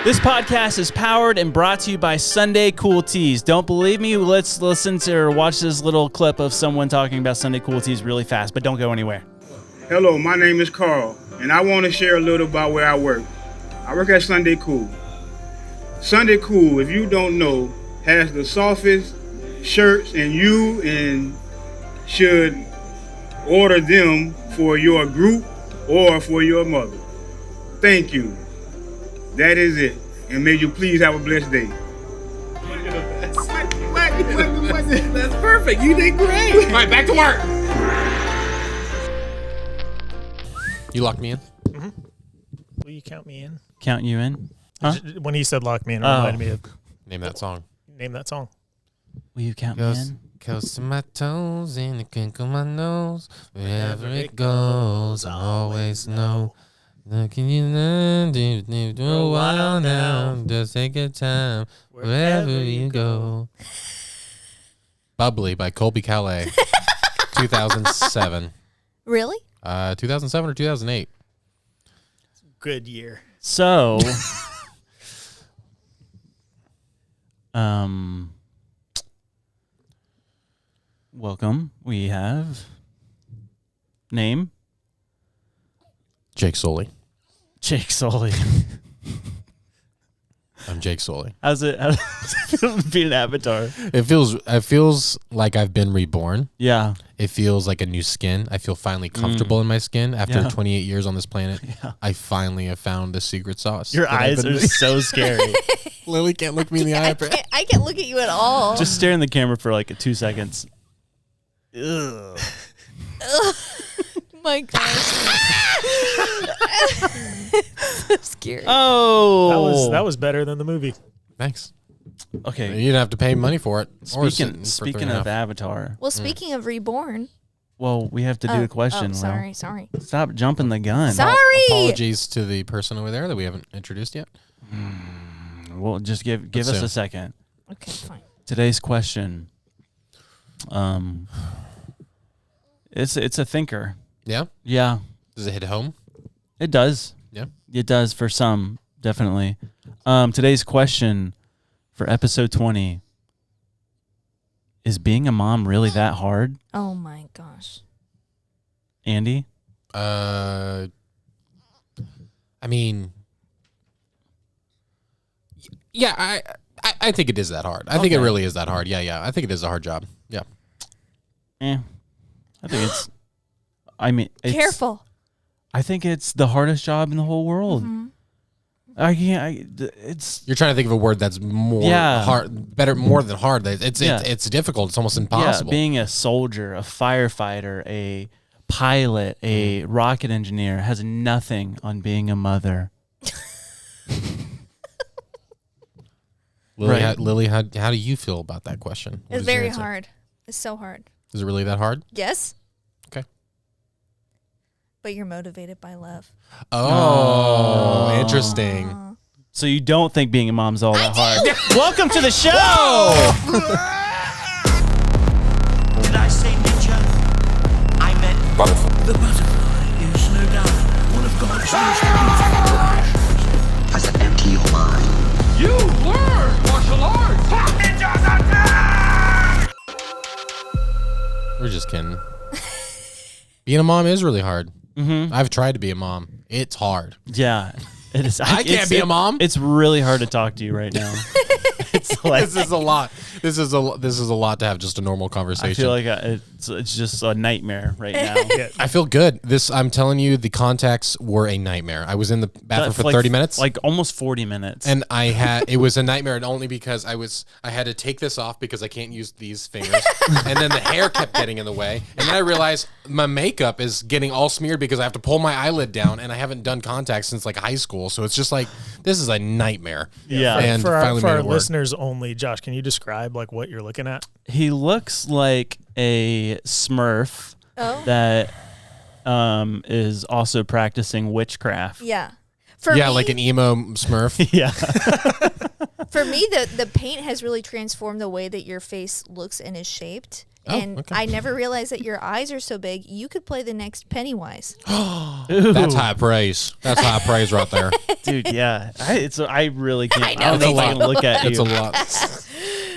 This podcast is powered and brought to you by Sunday Cool Teas. Don't believe me? Let's listen to or watch this little clip of someone talking about Sunday Cool Teas really fast, but don't go anywhere. Hello, my name is Carl, and I want to share a little about where I work. I work at Sunday Cool. Sunday Cool, if you don't know, has the softest shirts, and you should order them for your group or for your mother. Thank you. That is it. And may you please have a blessed day. That's perfect. You did great. All right, back to work. You locked me in? Mm-hmm. Will you count me in? Count you in? Huh? When he said lock me in, it reminded me of... Name that song. Name that song. Will you count me in? Goes to my toes in the crinkle of my nose. Wherever it goes, I always know. Looking you do a while now. Just take your time wherever you go. Bubbly by Colby Calais. 2007. Really? 2007 or 2008. Good year. So, welcome. We have name Jake Sully. Jake Sully. I'm Jake Sully. How's it feel to be an avatar? It feels like I've been reborn. Yeah. It feels like a new skin. I feel finally comfortable in my skin after 28 years on this planet. Yeah. I finally have found the secret sauce. Your eyes are so scary. Lily can't look me in the eye. I can't look at you at all. Just stare in the camera for like 2 seconds. Ugh. My gosh. So scary. Oh. That was better than the movie. Thanks. Okay. You didn't have to pay money for it. Speaking of Avatar. Well, speaking of reborn. Well, we have to do a question. Sorry. Stop jumping the gun. Sorry. Apologies to the person over there that we haven't introduced yet. Well, just give us a second. Okay, fine. Today's question. It's a thinker. Yeah? Yeah. Does it hit home? It does. Yeah. It does for some, definitely. Today's question for episode 20. Is being a mom really that hard? Oh my gosh. Andy? I mean, yeah, I think it is that hard. I think it really is that hard. Yeah. I think it is a hard job. Yeah. I think it's Careful. I think it's the hardest job in the whole world. Mm-hmm. It's. You're trying to think of a word that's more hard, better, more than hard. It's difficult. It's almost impossible. Yeah, being a soldier, a firefighter, a pilot, a rocket engineer has nothing on being a mother. Lily, Right. Lily, how do you feel about that question? What It's is your very answer? hard. It's so hard. Is it really that hard? Yes. Okay. But you're motivated by love. Oh, interesting. So you don't think being a mom's all that hard? Welcome to the show. Did I say ninja? I meant butterfly. The butterfly is no doubt one of God's most beautiful creations. I said empty your mind. You learn martial arts. Ninjas attack! We're just kidding. Being a mom is really hard. Mm-hmm. I've tried to be a mom. It's hard. Yeah, it is. I can't be a mom. It's really hard to talk to you right now. It's like This is a lot. This is a lot to have just a normal conversation. I feel like it's just a nightmare right now. I feel good. I'm telling you, the contacts were a nightmare. I was in the bathroom for 30 minutes. Like almost 40 minutes. And it was a nightmare only because I had to take this off because I can't use these fingers. And then the hair kept getting in the way. And then I realized my makeup is getting all smeared because I have to pull my eyelid down and I haven't done contacts since like high school. So it's just like, this is a nightmare. Yeah. And for finally made our it work. listeners only, Josh, can you describe like what you're looking at? He looks like a Smurf Oh. that is also practicing witchcraft. Yeah. Like an emo Smurf. Yeah. For me, the paint has really transformed the way that your face looks and is shaped. And okay. I never realized that your eyes are so big. You could play the next Pennywise. That's high praise. That's high praise right there. Dude, yeah. I really can't. I don't It's a think I can lot. look at It's you. a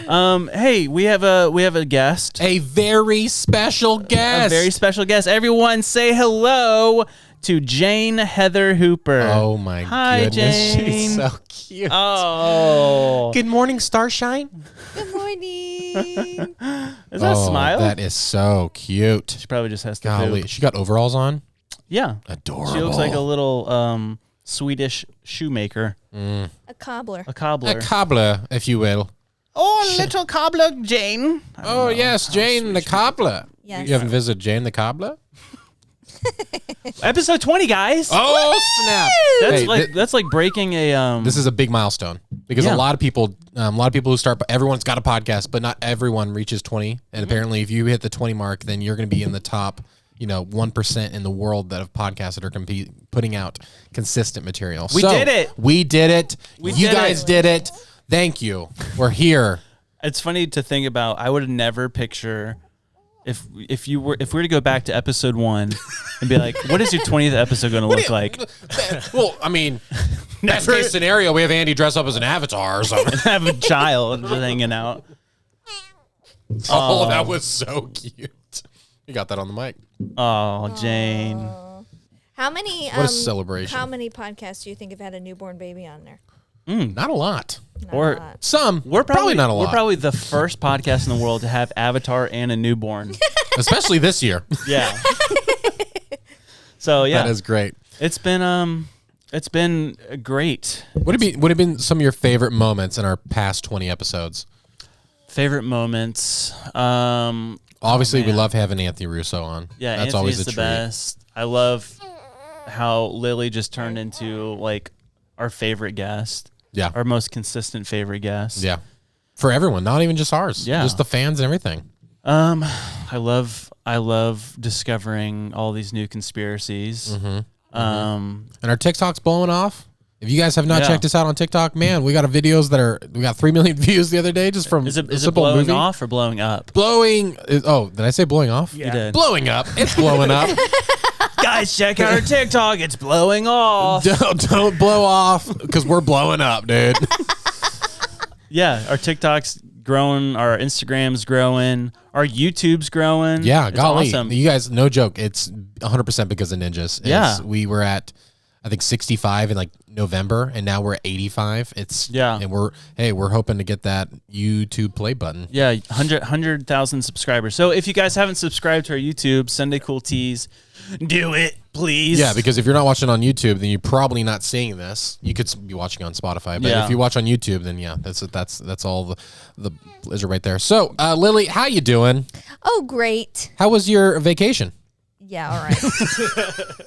lot. Hey, we have a guest. A very special guest. A very special guest. Everyone say hello to Jane Heather Hooper. Oh my Hi, goodness. Jane. She's so cute. Oh. Good morning, Starshine. Good morning. Is that a smile? That is so cute. She probably just has to Golly, poop. she got overalls on. Yeah. Adorable. She looks like a little Swedish shoemaker. A cobbler. A cobbler. A cobbler, if you will. Oh, little cobbler Jane. Oh, yes, Jane the cobbler. Yes. You haven't visited Jane the cobbler? Episode 20, guys. Oh, snap. That's Hey, that's like breaking a this is a big milestone because Yeah. a lot of people who start, everyone's got a podcast, but not everyone reaches 20. And apparently if you hit the 20 mark, then you're going to be in the top, 1% in the world that have podcasts that are putting out consistent material. We did it. We did it. You did guys it. did it. Thank you. We're here. It's funny to think about. I would never picture if we were to go back to episode 1 and be like, what is your 20th episode going to look like? Well, I mean, best case scenario, we have Andy dress up as an avatar or something. Have a child just hanging out. Oh, that was so cute. You got that on the mic. Oh, Jane. How many? What a celebration. How many podcasts do you think have had a newborn baby on there? Not a lot. Not Or- a lot. Some. We're probably not a lot. We're probably the first podcast in the world to have Avatar and a newborn. Especially this year. Yeah. So yeah, That is great. it's been great. What have been some of your favorite moments in our past 20 episodes? Favorite moments. Obviously, we man. love having Anthony Russo on. Yeah, That's Anthony's always a the treat. best. I love how Lily just turned into like our favorite guest. Yeah. Our most consistent favorite guest. Yeah. For everyone, not even just ours. Yeah. Just the fans and everything. I love discovering all these new conspiracies. Mm-hmm. Um, And our TikTok's blowing off. If you guys have not Yeah. checked us out on TikTok, man, we got videos we got 3 million views the other day just from is a it simple blowing movie. off or blowing up? Did I say blowing off? Yeah. You did. Blowing up. It's blowing up. Guys, check out our TikTok. It's blowing off. Don't blow off because we're blowing up, dude. Yeah, our TikTok's growing. Our Instagram's growing. Our YouTube's growing. Yeah, it's golly. awesome. You guys, no joke. It's 100% because of ninjas. Yeah. We were at, I think, 65 in like November, and now we're at 85. And we're hoping to get that YouTube play button. Yeah, 100,000 subscribers. So if you guys haven't subscribed to our YouTube, Sunday Cool Teas, do it, please. Yeah, because if you're not watching on YouTube, then you're probably not seeing this. You could be watching on Spotify, but Yeah. if you watch on YouTube, then yeah, that's all the blizzard right there. So, Lily, how you doing? Oh, great. How was your vacation? Yeah, all right.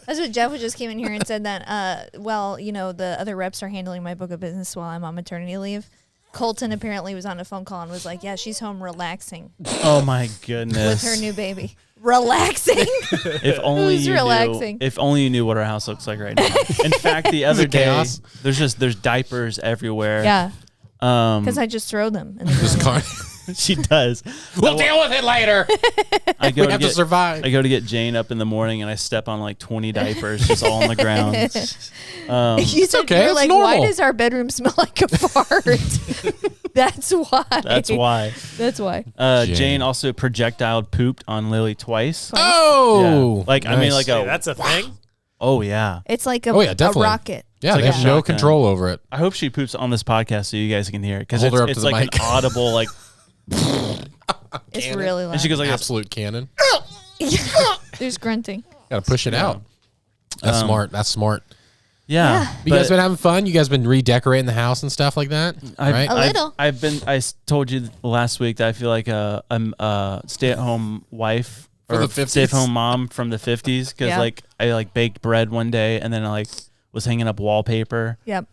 That's what Jeff just came in here and said that, the other reps are handling my book of business while I'm on maternity leave. Colton apparently was on a phone call and was like, yeah, she's home relaxing Oh my goodness. with her new baby. Relaxing? If only Who's you relaxing? knew. If only you knew what our house looks like right now. In fact, the other day, chaos? there's diapers everywhere. Yeah, Um, because I just throw them. In the Just room. she does. we'll deal with it later. I go We to have to get survive. I go to get Jane up in the morning and I step on like 20 diapers just all on the ground. You said, okay, you're it's like, why normal. does our bedroom smell like a fart? That's why. That's why. That's why. Jane. Jane also projectile pooped on Lily twice. Oh, Yeah. Like I mean, like Hey, a that's a thing. oh yeah. It's like a, Oh, yeah, a definitely. rocket. yeah, like they a have no shotgun. control over it. I hope she poops on this podcast so you guys can hear it because Hold her up it's to the like mic. an audible like. It's Cannon. really loud. And she goes like this. Absolute cannon. There's grunting. Got to push it out. That's smart. That's smart. Yeah. You guys been having fun? You guys been redecorating the house and stuff like that? right? A little. I told you last week that I feel like I'm a stay-at-home wife From or the 50s. stay-at-home mom from the 50s because Yeah. like I like baked bread one day and then I like was hanging up wallpaper. Yep.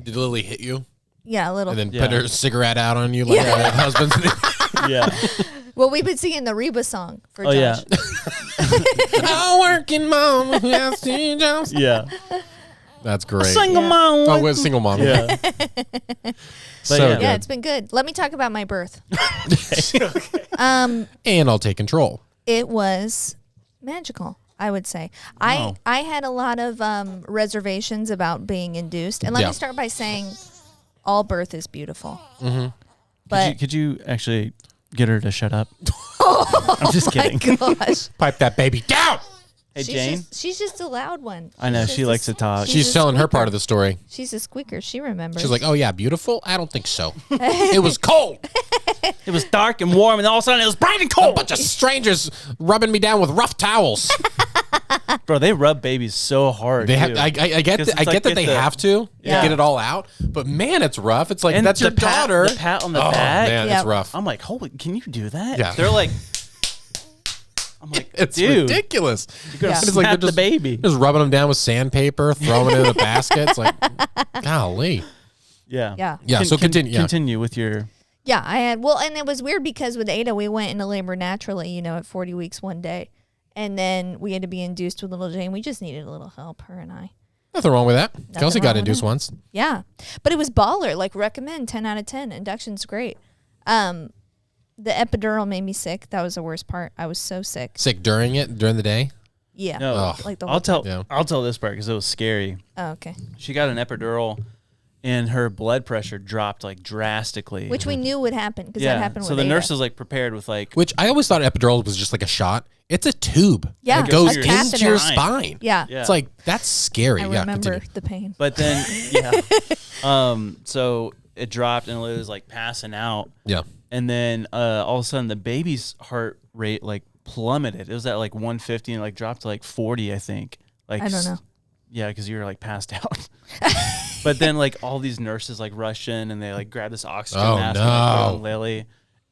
Did Lily hit you Yeah, a little. and then Yeah. put her cigarette out on you like Yeah. old husbands? Yeah. Well, we've been singing the Reba song for Oh Josh. yeah. A working mom who has two jobs. Yeah. That's great. Single mom. Oh, with single mom. Yeah. So yeah. good. Yeah, it's been good. Let me talk about my birth. And I'll take control. It was magical, I would say. Wow. I had a lot of reservations about being induced. And let Yeah. me start by saying all birth is beautiful. Mm-hmm. But Could you actually get her to shut up? I'm just kidding. gosh. Pipe that baby down. Hey, Jane. She's just a loud one. I know, she likes to talk. She's a telling her squeaker. part of the story. She's a squeaker. She remembers. She's like, oh, yeah, beautiful? I don't think so. It was cold. It was dark and warm, and all of a sudden it was bright and A cold. bunch of strangers rubbing me down with rough towels. Bro, they rub babies so hard. They have. too. I get. 'Cause it's I like get that get they the- have to Yeah. get it all out. But man, it's rough. It's like And that's your the pat- daughter. the pat on the oh back. man, Yep. it's rough. I'm like, holy, can you do that? Yeah. They're like, I'm like, It's dude, ridiculous. you're gonna Yeah. It's smack like they're the just, baby. just rubbing them down with sandpaper, throwing it in a basket. It's like, golly. Yeah. Yeah. Yeah. So continue. Yeah. Continue with your. Yeah, I had. Well, and it was weird because with Ada, we went into labor naturally, at 40 weeks one day. And then we had to be induced with little Jane. We just needed a little help, her and I. Nothing wrong with that. Kelsey wrong got with induced it. once. Yeah. But it was baller. Like, recommend 10 out of 10. Induction's great. The epidural made me sick. That was the worst part. I was so sick. Sick during the day. Yeah. No, Ugh. Like the whole I'll tell this part because it was scary. Oh, okay. She got an epidural, and her blood pressure dropped like drastically. Which we knew would happen because that happened with So the Ada. nurse was like prepared with like. Which I always thought epidural was just like a shot. It's a tube. Yeah, It goes a into catheter. your spine. Yeah. Yeah. It's like that's scary. I Yeah. remember Continue. the pain. But then so it dropped and it was like passing out, Yeah. and then all of a sudden the baby's heart rate like plummeted. It was at like 150 and like dropped to like 40, I think. Like I don't know. Yeah, because you were like passed out. But then like all these nurses like rush in and they like grab this oxygen Oh, mask and like, put it no. on Lily,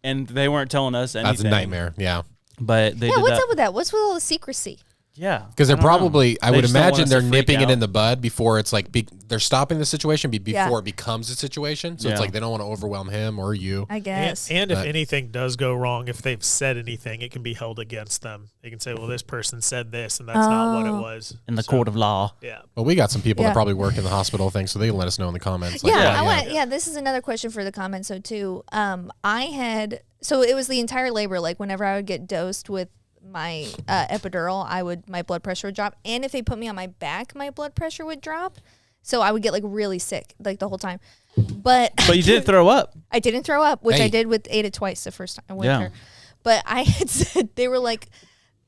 and they weren't telling us anything. That's a nightmare. Yeah. But they Yeah, did what's that. up with that? What's with all the secrecy? Yeah, Because they're I don't know. probably, I They would just don't want imagine us they're to freak nipping it out. in the bud before it's like, they're stopping the situation before Yeah. it becomes a situation. So it's Yeah. like they don't want to overwhelm him or you. I guess. And if But- anything does go wrong, if they've said anything, it can be held against them. They can say, well, this person said this, and that's not what it was. in the So, court of law. Yeah. Well, we got some people Yeah. that probably work in the hospital thing, so they can let us know in the comments. Yeah, Yeah. I want. Yeah, this is another question for the comments. So too, so it was the entire labor. Like whenever I would get dosed with my epidural, my blood pressure would drop, and if they put me on my back, my blood pressure would drop. So I would get like really sick like the whole time. But But you did throw up. I didn't throw up, which Hey. I did with Ada twice the first time I went Yeah. there. But I had said they were like,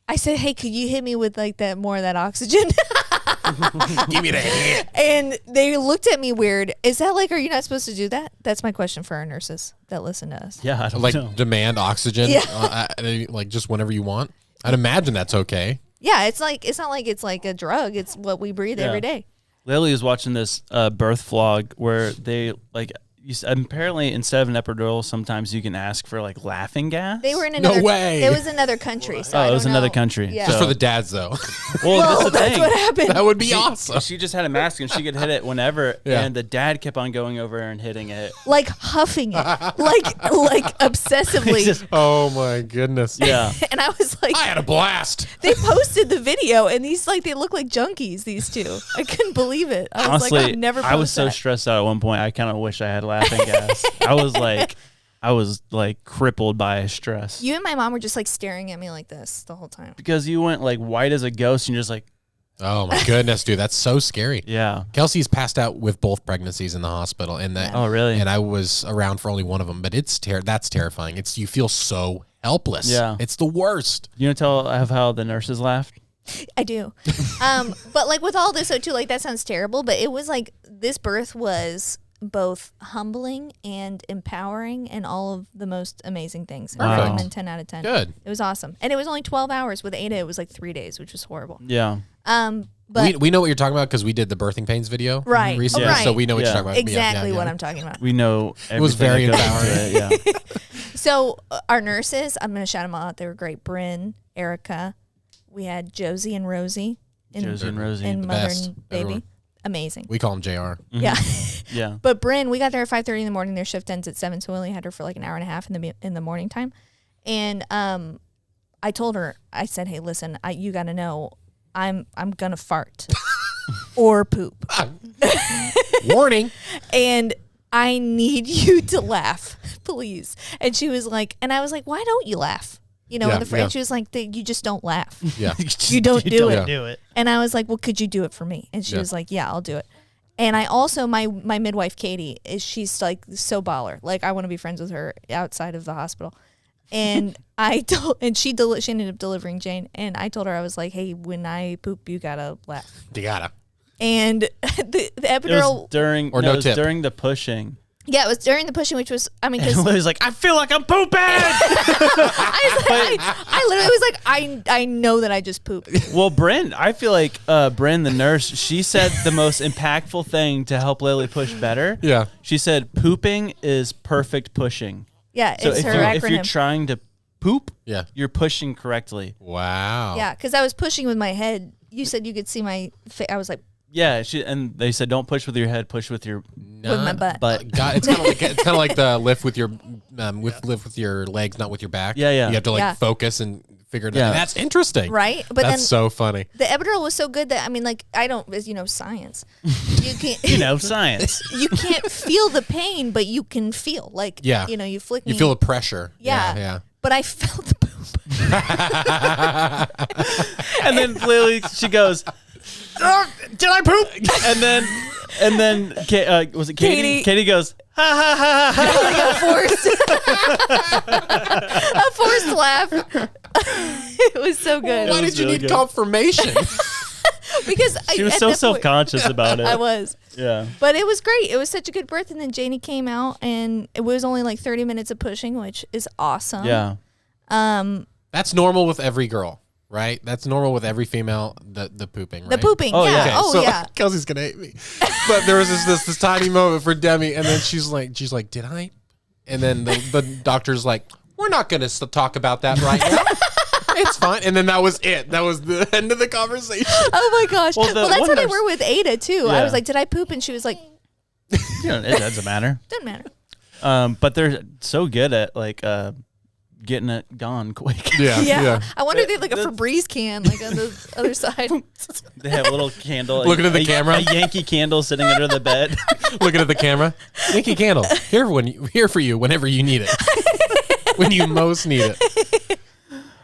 I said, hey, could you hit me with like that more of that oxygen? Give me the hand. And they looked at me weird. Is that like, are you not supposed to do that? That's my question for our nurses that listen to us. Yeah, I don't Like know. demand oxygen, Yeah. like just whenever you want. I'd imagine that's okay. Yeah, it's not like it's like a drug. It's what we breathe Yeah. every day. Lily was watching this birth vlog where they like apparently instead of an epidural, sometimes you can ask for like laughing gas. They were in No another. way. It was another country. So Oh, I it was don't another know. country. Yeah. Just So- for the dads, though. Well, Well, that's the that's thing. what happened. That would be awesome. She just had a mask and she could hit it whenever, Yeah. and the dad kept on going over and hitting it. Like huffing it, like obsessively. Oh my goodness. Yeah, And I was like, I had a blast. they posted the video, and they look like junkies. These two, I couldn't believe it. I was honestly, like, I've never. I was post so that. stressed out at one point. I kind of wish I had laughing gas. I was like crippled by stress You and my mom were just like staring at me like this the whole time. because you went like white as a ghost, and you're just like, Oh my goodness, dude, that's so scary. yeah. Kelsey's passed out with both pregnancies in the hospital, and that. Oh, really? And I was around for only one of them, but that's terrifying. You feel so helpless. Yeah. It's the worst. You want to tell how the nurses laughed? I do. But like with all this, so too, like that sounds terrible, but it was like this birth was both humbling and empowering and all of the most amazing things. I Wow. recommend 10 out of 10. Good. It was awesome. And it was only 12 hours. With Ada, it was like 3 days, which was horrible. Yeah. But we know what you're talking about because we did the birthing pains video Right. recently, Right. so we know what Yeah. you're talking about. exactly Yeah. what I'm talking about. We know It was everything very that goes into it, Yeah. So our nurses, I'm going to shout them all out. They were great. Bryn, Erica. We had Josie and Rosie. Josie and Rosie. In The Mother best. and Baby. Everyone. Amazing. We call him JR. Yeah. Yeah. But Bryn, we got there at 5:30 in the morning. Their shift ends at 7, so we only had her for like an hour and a half in the morning time. And I told her, I said, "Hey, listen, you got to know, I'm gonna fart." or poop. Warning. And I need you to laugh, please. And she was like, and I was like, why don't you laugh? You know, Yeah, and the friend, yeah. she was like, you just don't laugh. Yeah. You don't do it. Do it. And I was like, well, could you do it for me? And she Yeah. was like, yeah, I'll do it. And I also, my midwife, Katie, she's like so baller. Like, I want to be friends with her outside of the hospital. And she ended up delivering Jane. And I told her, I was like, hey, when I poop, you gotta laugh. You gotta. And the It epidural, was during Or no it was tip. during the pushing. yeah, it was during the pushing, which was, I mean, And because Lily's like, I feel like I'm pooping. I literally was like, I know that I just pooped. Well, Bryn, I feel like Bryn, the nurse, she said the most impactful thing to help Lily push better. Yeah. She said, pooping is perfect pushing. Yeah, So it's if her you're, acronym. if you're trying to poop, Yeah. you're pushing correctly. Wow. Yeah, because I was pushing with my head. You said you could see my face. I was like, Yeah, and they said don't push with your head, push with your with my butt. butt. God, it's kind of like the lift with your lift with your legs, not with your back. Yeah, yeah. You have to like Yeah. focus and figure it Yeah. out. That's interesting. Right? But That's then so funny. the epidural was so good that, I mean, like, I don't, as you know, science. You can't, You know, science. you can't feel the pain, but you can feel. Like, Yeah. you know, you flick me. You feel the pressure. Yeah. Yeah. But I felt the poop. And then Lily, she goes, "Oh, did I poop?" And then was it Katie? Katie. Katie goes, ha ha ha ha. Like a forced laugh. It was so good. Why was did you really need good. Because confirmation? She was at so that point- self-conscious about it. I was. Yeah. But it was great. It was such a good birth. And then Janie came out, and it was only like 30 minutes of pushing, which is awesome. Yeah. That's normal with every girl, right? That's normal with every female. The pooping, right? The pooping. Oh, yeah. yeah. Okay, Oh, so yeah. Kelsey's gonna hate me. But there was this tiny moment for Demi, and then she's like, "Did I?" And then the doctor's like, "We're not gonna talk about that right now. It's fine." And then that was it. That was the end of the conversation. Oh my gosh. Well, Well, the that's one how they nurse- were with Ada too. I Yeah. was like, did I poop? And she was like, You know, it doesn't matter. doesn't matter. But they're so good at like getting it gone quick. Yeah. I wonder if they had like a Febreze can like on the other side. They have a little candle. Looking at the camera. A Yankee candle sitting under the bed. Looking at the camera. Yankee Candle. Here for you whenever you need it. When you most need it.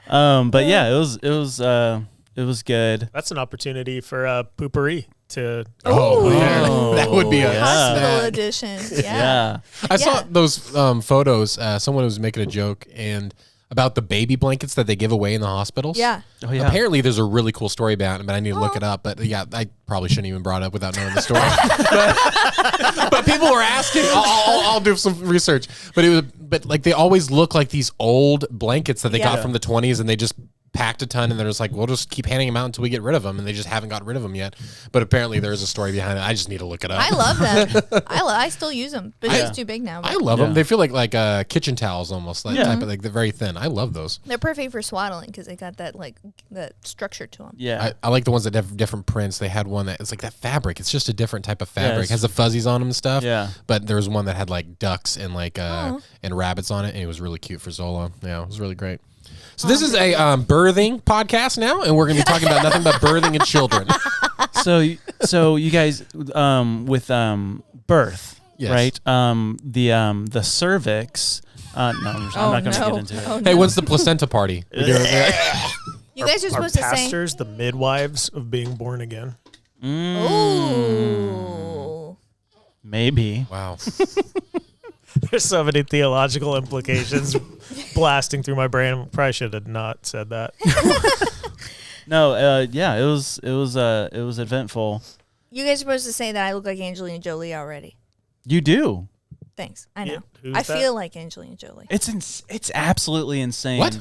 But yeah, it was good. That's an opportunity for poopery to. Oh, man. Oh, That would be a yeah. Hospital snack. edition. Yeah. Yeah. I saw Yeah. those photos. Someone was making a joke and about the baby blankets that they give away in the hospitals. Yeah. Oh yeah. Apparently, there's a really cool story about it, but I need to look it up. But yeah, I probably shouldn't even brought it up without knowing the story. but people were asking. I'll do some research. But like they always look like these old blankets that they got Yeah. from the 20s, and they just packed a ton, and they're just like, we'll just keep handing them out until we get rid of them, and they just haven't got rid of them yet. But apparently, there's a story behind it. I just need to look it up. I love them. I still use them, but it's too big now. I But love Yeah. them. They feel like kitchen towels almost. That Yeah. type of like they're very thin. I love those. they're perfect for swaddling because they got that like that structure to them. Yeah. I like the ones that have different prints. They had one that it's like that fabric. It's just a different type of fabric. it's- It has the fuzzies on them and stuff. Yeah. But there was one that had like ducks and like and rabbits on it, and it was really cute for Zola. Yeah, it was really great. So this is a birthing podcast now, and we're going to be talking about nothing but birthing and children. So you guys with birth, Yes. right? The cervix. No, I'm not going to get into it. Oh, Hey, when's the placenta party? We doing that? You guys are Are supposed to say, pastors the midwives of being born again? "Ooh." Maybe. Wow. There's so many theological implications blasting through my brain. Probably should have not said that. No. Yeah. It was eventful. You guys are supposed to say that I look like Angelina Jolie already. You do. Thanks. I know. Yeah, who's I that? feel like Angelina Jolie. It's absolutely insane. What?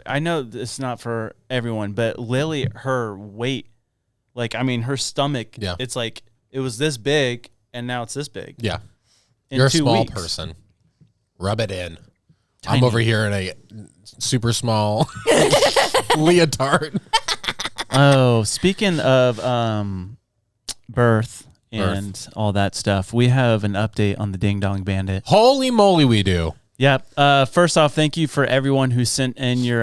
I know it's not for everyone, but Lily, her weight, like I mean, her stomach. Yeah. It's like it was this big, and now it's this big. Yeah. in You're a 2 small weeks. person. Rub it in. Tiny. I'm over here in a super small leotard. Oh, speaking of birth and all that stuff, we have an update on the Ding Dong Bandit. Holy moly, we do. Yeah. First off, thank you for everyone who sent in your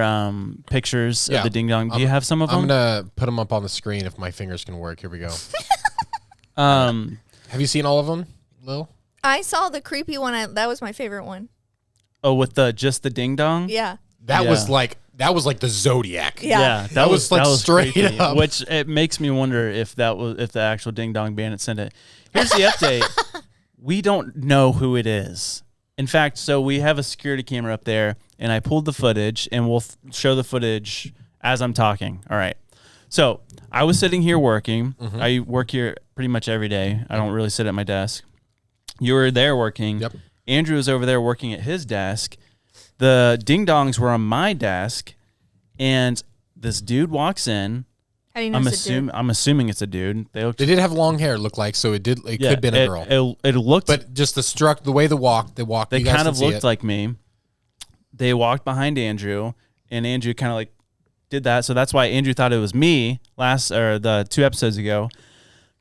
pictures of the ding dong. Do you have some of them? I'm gonna put them up on the screen if my fingers can work. Here we go. Have you seen all of them, Lil? I saw the creepy one. That was my favorite one. Oh, with just the ding dong? Yeah. That was like the Zodiac. Yeah. That was straight creepy, up. Which it makes me wonder if the actual ding dong bandit sent it. Here's the update. We don't know who it is. In fact, so we have a security camera up there, and I pulled the footage, and we'll show the footage as I'm talking. All right. So I was sitting here working. Mm-hmm. I work here pretty much every day. I don't really sit at my desk. You were there working. Yep. Andrew was over there working at his desk. The ding dongs were on my desk, and this dude walks in. How do you know it's a dude? I'm assuming it's a dude. They did have long hair, it looked like, so it could have been a girl. It looked, but just the way they walked. They kind of looked like me. They walked behind Andrew, and Andrew kind of like did that. So that's why Andrew thought it was me the 2 episodes ago.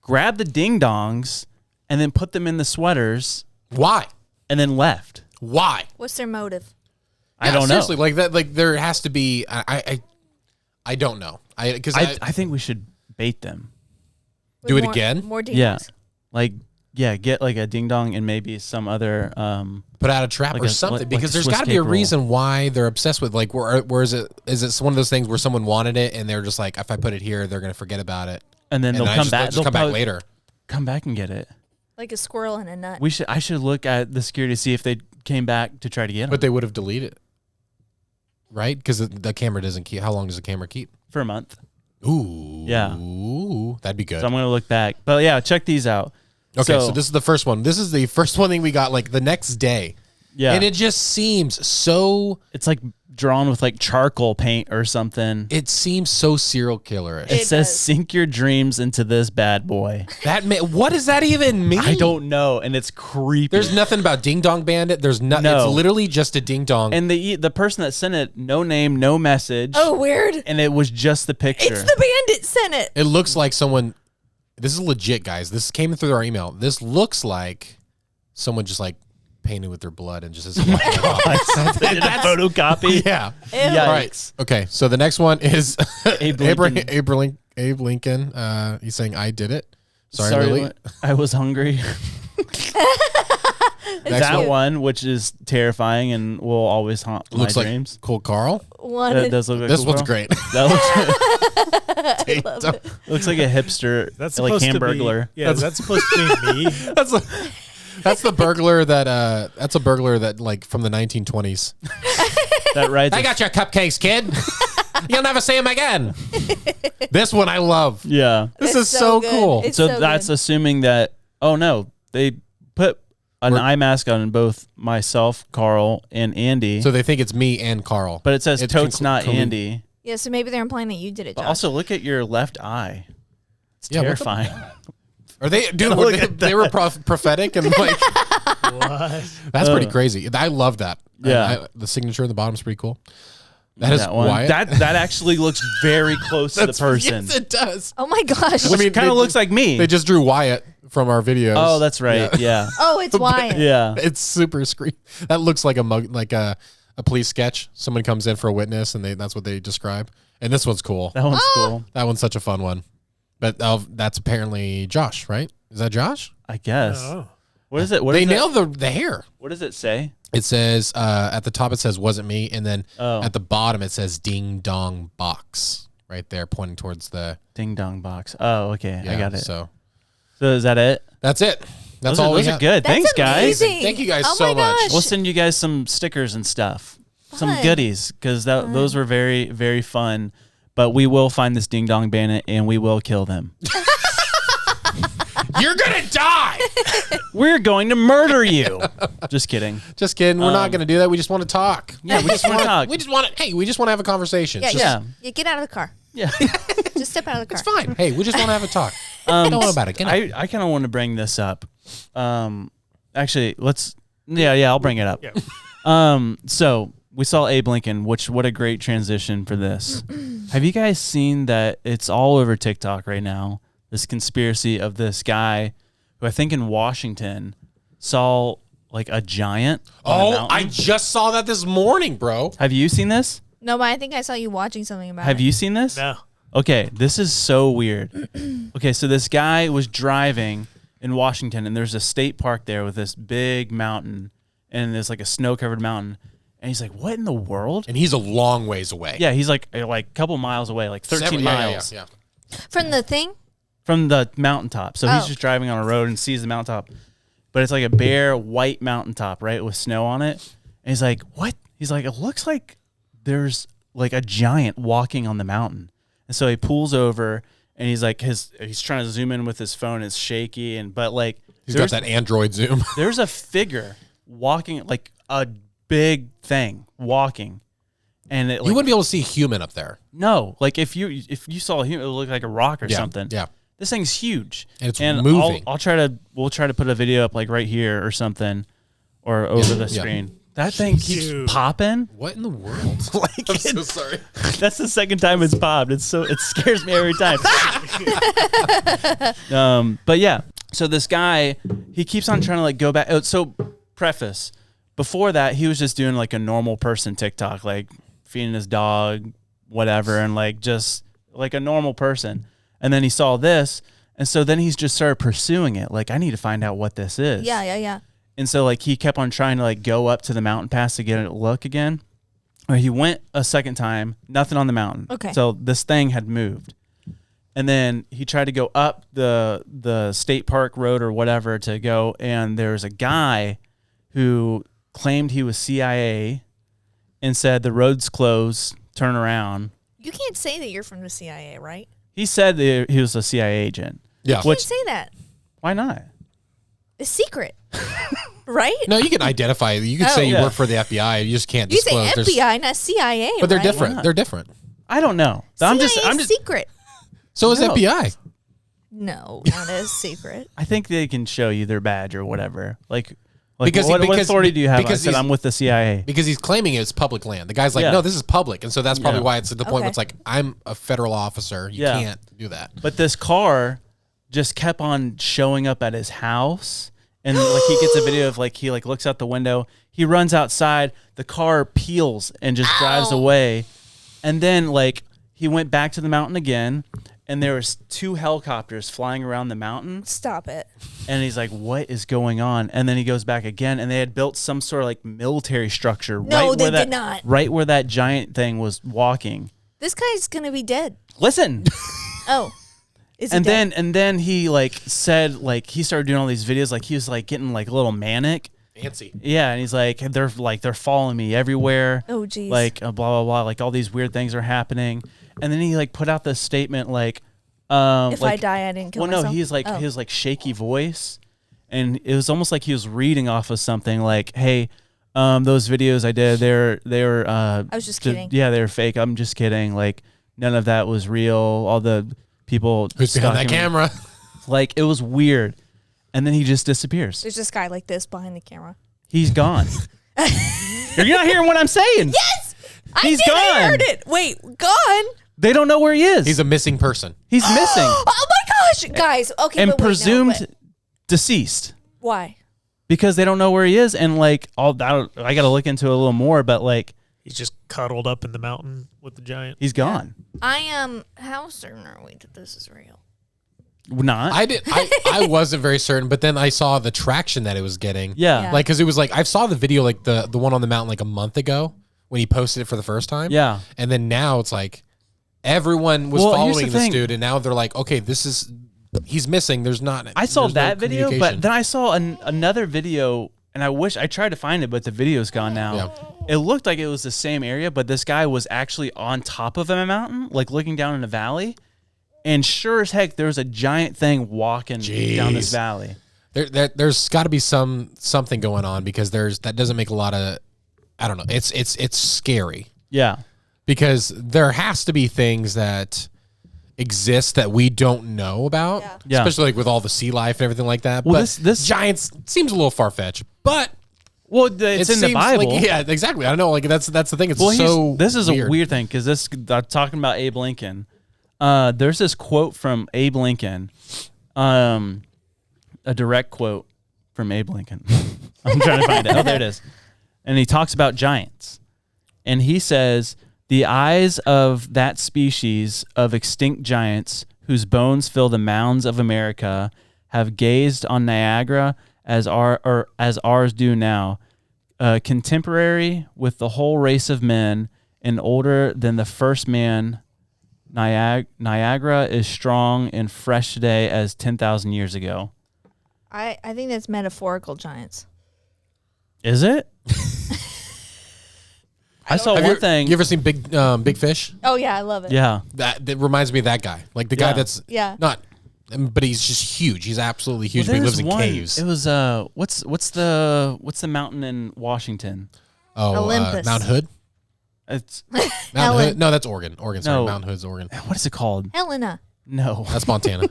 Grabbed the ding dongs and then put them in the sweaters. Why? And then left. Why? What's their motive? I don't know. Seriously, like that. Like there has to be. I don't know. I think we should bait them. Do it again? More ding Yeah. Get like a ding dong and maybe some other put out a trap like or a- something like because a there's Swiss got to be a cake roll. reason why they're obsessed with where is it one of those things where someone wanted it and they're just like, if I put it here, they're gonna forget about it, and then they'll come back. They'll come back later. Come back and get it. Like a squirrel in a nut. I should look at the security to see if they came back to try to get them. But they would have deleted it, right? Because the camera doesn't keep. How long does the camera keep? For a month. Ooh. Yeah. Ooh, that'd be good. So I'm gonna look back. But yeah, check these out. Okay, so this is the first one. This is the first one thing we got like the next day. Yeah. And it just seems so. It's like drawn with like charcoal paint or something. It seems so serial killer-ish. It says, does. "Sink your dreams into this bad boy." What does that even mean? I don't know, and it's creepy. There's nothing about Ding Dong Bandit. There's no. No. It's literally just a ding dong. and the person that sent it, no name, no message. Oh, weird. And it was just the picture. It's the bandit sent it. It looks like someone. This is legit, guys. This came through our email. This looks like someone just like painted with their blood and just. They did a photocopy. Yeah. Yikes. All right. Okay. So the next one is Abe Lincoln. Abe Lincoln. He's saying, "I did it." Sorry, Lily. I was hungry. Next That one one, which is terrifying and will always haunt looks my like dreams. Cool Carl. That does look like This Cool one's Girl. great. That looks like a hipster, That's like supposed to be. Hamburglar. Yeah, that's supposed to be me. That's the burglar that. That's a burglar that like from the 1920s. That rides. I got your cupcakes, kid. You'll never see them again. This one I love. Yeah. This It's is so good. cool. It's So so that's good. assuming that. Oh no, they put an eye mask on both myself, Carl, and Andy. So they think it's me and Carl. but it says It's totes conclu- not conclu- Andy. Yeah, so maybe they're implying that you did it, But Josh. also look at your left eye. It's Yeah, what the- terrifying. Are they, dude? Look They, at they were prophetic and like What? that's pretty crazy. I love that. Yeah. the signature in the bottom is pretty cool. That is That one. Wyatt. That actually looks very close to the person. Yes, it does. Oh my gosh. Which kind they- of looks like me. They just drew Wyatt from our videos. Oh, that's right. Yeah. Oh, it's Wyatt. Yeah. It's super screen. That looks like a police sketch. Someone comes in for a witness, and that's what they describe. And this one's cool. That one's cool. That one's such a fun one. But that's apparently Josh, right? Is that Josh? I guess. Oh. What is it? What They is it? nailed the hair. What does it say? It says at the top it says wasn't me, and then Oh. at the bottom it says ding dong box right there, pointing towards the. Ding dong box. Oh, okay. Yeah, I got it. So is that it? that's it. That's Those all we are got. good. That's Thanks, guys. amazing. Thank you guys Oh so my much. gosh. We'll send you guys some stickers and stuff, some Fun. goodies, because those were very, very fun. But we will find this ding dong bandit and we will kill them. You're gonna die. We're going to murder you. Just kidding. Just kidding. We're not gonna do that. We just want to talk. Yeah, we just want to talk. We just want to. Hey, we just want to have a conversation. Yeah, Just- Yeah. You get out of the car. Yeah. Just step out of the car. It's fine. Hey, we just want to have a talk. Don't worry about it. Get up. I kind of want to bring this up. Actually, let's. Yeah, I'll bring it up. Yeah. So we saw Abe Lincoln, what a great transition for this. Have you guys seen that it's all over TikTok right now? This conspiracy of this guy who I think in Washington saw like a giant. On the Oh, mountain. I just saw that this morning, bro. Have you seen this? No, but I think I saw you watching something about it. Have you seen this? No. Okay, this is so weird. Okay, so this guy was driving in Washington, and there's a state park there with this big mountain, and there's like a snow-covered mountain. And he's like, what in the world? And he's a long ways away. Yeah, he's like a couple miles away, like 13 miles Yeah. From the thing? from the mountaintop. So he's Oh. just driving on a road and sees the mountaintop. But it's like a bare white mountaintop, right, with snow on it. And he's like, what? He's like, it looks like there's like a giant walking on the mountain. And so he pulls over, and he's like, he's trying to zoom in with his phone. It's shaky, but like He's got that Android zoom. there's a figure walking, like a big thing walking, and it, You like, wouldn't be able to see a human up there. no, like if you saw him, it would look like a rock or something. Yeah. This thing's huge, And it's moving. We'll try to put a video up like right here or something, or over the screen. That thing keeps Dude. popping. What in the world? Like I'm so sorry. that's the second time it's popped. It scares me every time. But yeah, so this guy, he keeps on trying to like go back. Oh, so preface. Before that, he was just doing like a normal person TikTok, like feeding his dog, whatever, and like just like a normal person. And then he saw this, and so then he's just started pursuing it. Like, I need to find out what this is. Yeah. And so like he kept on trying to like go up to the mountain pass to get a look again. Or he went a second time, nothing on the mountain. Okay. So this thing had moved. And then he tried to go up the state park road or whatever to go, and there was a guy who claimed he was CIA and said the road's closed, turn around. You can't say that you're from the CIA, right? He said that he was a CIA agent. Yeah. You Which- can't say that. Why not? It's secret. Right? No, you can identify. You can Oh. say you Yeah. work for the FBI. You just can't You say disclose. There's- FBI, not CIA. but they're right? different. not? They're different. I don't know. CIA I'm is just secret. So is No. FBI. No, not as secret. I think they can show you their badge or whatever. Like Because- what because- authority do you have? I because said he's- I'm with the CIA. Because he's claiming it's public land. The guy's like, Yeah. no, this is public. And so that's probably Yeah. why it's at the point where Okay. it's like, I'm a federal officer. You Yeah. can't do that. But this car just kept on showing up at his house, and like he gets a video of like he like looks out the window, he runs outside, the car peels and just drives away, and then like he went back to the mountain again, and there was 2 helicopters flying around the mountain, Stop it. and he's like, "What is going on?" And then he goes back again, and they had built some sort of like military structure No, right they where that did not. right where that giant thing was walking. This guy's gonna be dead. Listen. Oh. Is he And dead? then he like said like he started doing all these videos, like he was like getting like a little manic. Fancy. Yeah, and he's like they're following me everywhere. Oh, geez. Like blah blah blah, like all these weird things are happening. And then he like put out this statement like if like, I die, I didn't kill well myself. no, he's like Oh. his like shaky voice, and it was almost like he was reading off of something like, hey, those videos I did, they were I was just kidding. Yeah, they were fake. I'm just kidding. Like none of that was real. All the people Who's behind that stalking me. camera? Like it was weird, and then he just disappears. There's this guy like this behind the camera. He's gone. You're not hearing what I'm saying. Yes, He's I did. I gone. heard it. Wait, gone? They don't know where he is. He's a missing person. He's missing Oh my gosh, guys. Okay, and but wait, no, presumed but deceased why? because they don't know where he is. And like I got to look into it a little more, but like He's just cuddled up in the mountain with the giant. he's gone. I am. How certain are we that this is real? Not. I wasn't very certain, but then I saw the traction that it was getting. yeah. Yeah. Like, because it was like, I saw the video, like the one on the mountain like a month ago when he posted it for the first time. Yeah. And then now it's like everyone was Well, here's the following this thing. dude, and now they're like, okay, he's missing. There's not. I saw there's no that video, but communication. then I saw another video, and I tried to find it, but the video's gone now. Yeah. It looked like it was the same area, but this guy was actually on top of a mountain, like looking down in a valley. And sure as heck, there was a giant thing walking down this Jeez. valley. There's got to be something going on because that doesn't make a lot of. I don't know. It's scary Yeah. because there has to be things that exist that we don't know about, Yeah. especially like with all the sea life and everything like that. Well, but this giants seems a little far fetched, but Well, it's it in the seems Bible. Like, yeah, exactly. I don't know. Like that's the thing. It's Well, so this is weird. a weird thing because I'm talking about Abe Lincoln. There's this quote from Abe Lincoln, a direct quote from Abe Lincoln. I'm trying to find it. Oh, there it is. And he talks about giants. And he says, the eyes of that species of extinct giants whose bones fill the mounds of America have gazed on Niagara as ours do now, contemporary with the whole race of men and older than the first man. Niagara is strong and fresh today as 10,000 years ago. I think that's metaphorical giants. Is it? I saw one thing. You ever seen Big Fish? Oh yeah, I love it. Yeah. That reminds me of that guy. Like the guy that's not, but he's just huge. He's absolutely huge. But he lives in caves. It was what's the mountain in Washington? Oh, Olympus. Mount Hood. It's Mount Hood. No, that's Oregon. Sorry, No. Mount Hood's Oregon. what is it called? Helena. No. That's Montana.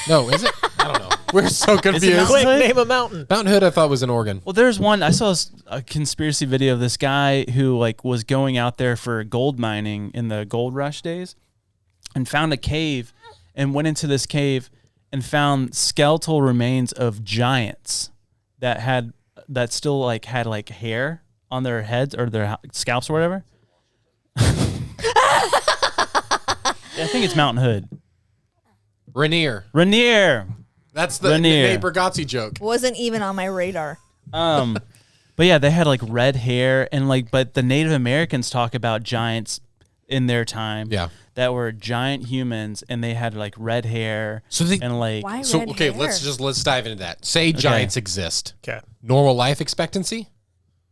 No, is it? I don't know. We're so confused. Mount Quick, Hood? name a mountain. Mount Hood, I thought was in Oregon. Well, there's one. I saw a conspiracy video of this guy who like was going out there for gold mining in the gold rush days, and found a cave, and went into this cave, and found skeletal remains of giants that still like had like hair on their heads or their scalps or whatever. I think it's Mountain Hood. Rainier. That's the Nate Bargatze joke. Wasn't even on my radar. But yeah, they had like red hair and like, but the Native Americans talk about giants in their time. Yeah. That were giant humans and they had like red hair. So they, and like, Why so red okay, hair? let's dive into that. Say giants exist. Okay. Normal life expectancy?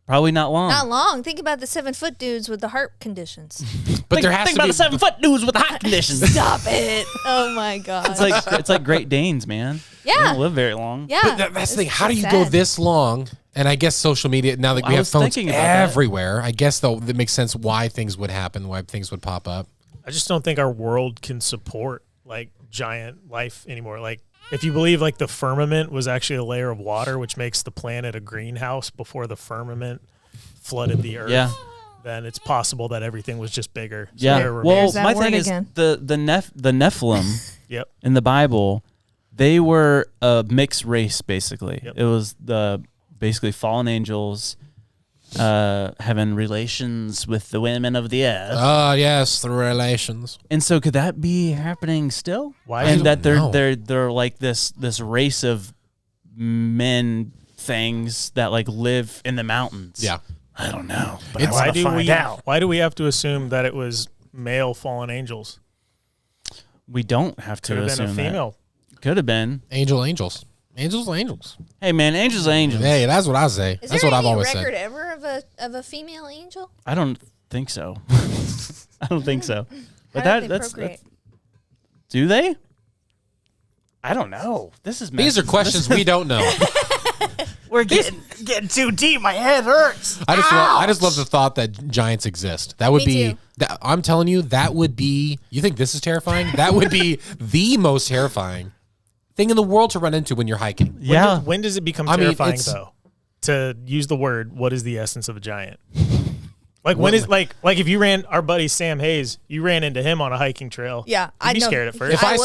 probably not long. Not long. Think about the 7-foot dudes with the heart conditions. But there has think to about be the 7-foot dudes with heart conditions. Stop it. Oh my God. It's like Great Danes, man. They Yeah. don't live very long. Yeah. But that's the thing. It's How do you sad. go this long? And I guess social media, now that Well, we I have was phones thinking about that. everywhere, I guess though that makes sense why things would happen, why things would pop up. I just don't think our world can support like giant life anymore. Like if you believe like the firmament was actually a layer of water, which makes the planet a greenhouse before the firmament flooded the earth, Yeah. then it's possible that everything was just bigger. So Yeah. there were- Well, There's that my word thing is again. the Nephilim yep. in the Bible, they were a mixed race basically. Yep. It was the basically fallen angels having relations with the women of the earth. Oh, yes, the relations. And so could that be happening still? Why And is- that know. they're like this race of men things that like live in the mountains. Yeah. I don't know. But It's- I Why want to do find we? out. Why do we have to assume that it was male fallen angels? We don't have to Could have been assume a female. that. Could have been. Angels. Angels. Hey man, angels are angels. Hey, that's what I say. Is That's there what I've any always record said. ever of a female angel? I don't think so. I don't think so. But How do they that's procreate? do they? I don't know. This is These are questions we don't know. we're getting too deep. My head hurts. I just love the thought that giants exist. That would Me be. too. I'm telling you, that would be. You think this is terrifying? That would be the most terrifying thing in the world to run into when you're hiking. Yeah. When does it become I mean, terrifying it's- though? To use the word, what is the essence of a giant? Like when is like if you ran our buddy Sam Hayes, you ran into him on a hiking trail. Yeah, I'd be know. scared at first. If I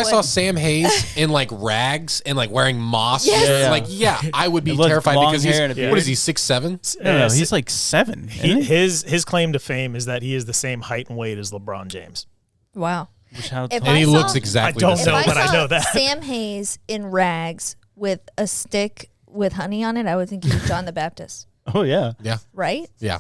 saw would. Sam Hayes in like rags and like wearing moss, Yes. Yeah. I would be With terrified long because hair and a what beard. is he 6'7"? No, he's like 7. Isn't he? his claim to fame is that he is the same height and weight as LeBron James. Wow. Which how If And he I looks saw- exactly I the don't same. know, If but I saw know that. Sam Hayes in rags with a stick with honey on it, I would think he was John the Baptist, Oh yeah. Yeah, right? yeah,